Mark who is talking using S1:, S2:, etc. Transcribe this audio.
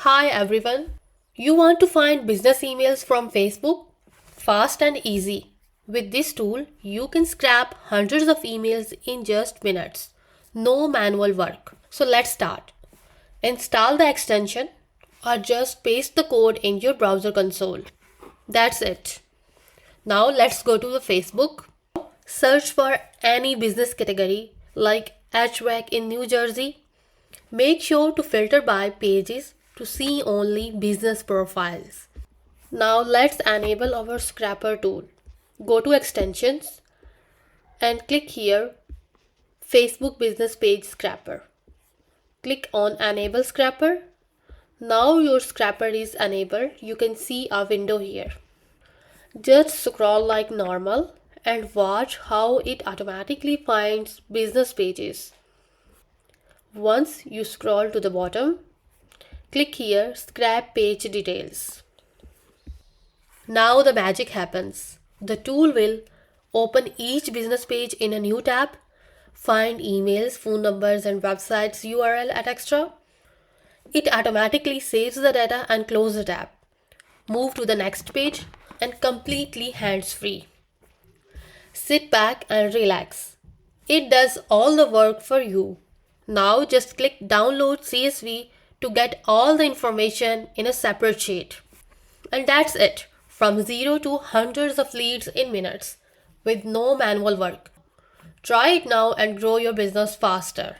S1: Hi everyone. You want to find business emails from Facebook? Fast and easy. With this tool, you can scrap hundreds of emails in just minutes. No manual work. So let's start. Install the extension or just paste the code in your browser console. That's it. Now let's go to the Facebook. Search for any business category like HVAC in New Jersey. Make sure to filter by pages to see only business profiles. Now let's enable our scrapper tool. Go to extensions and click here Facebook business page scrapper. Click on enable scrapper. Now your scrapper is enabled. You can see a window here. Just scroll like normal and watch how it automatically finds business pages. Once you scroll to the bottom, click here Scrap Page Details. Now the magic happens. The tool will open each business page in a new tab, find emails, phone numbers and websites URL at extra. It automatically saves the data and close the tab. Move to the next page and completely hands-free. Sit back and relax. It does all the work for you. Now just click download CSV to get all the information in a separate sheet. And that's it. From zero to hundreds of leads in minutes with no manual work. Try it now and grow your business faster.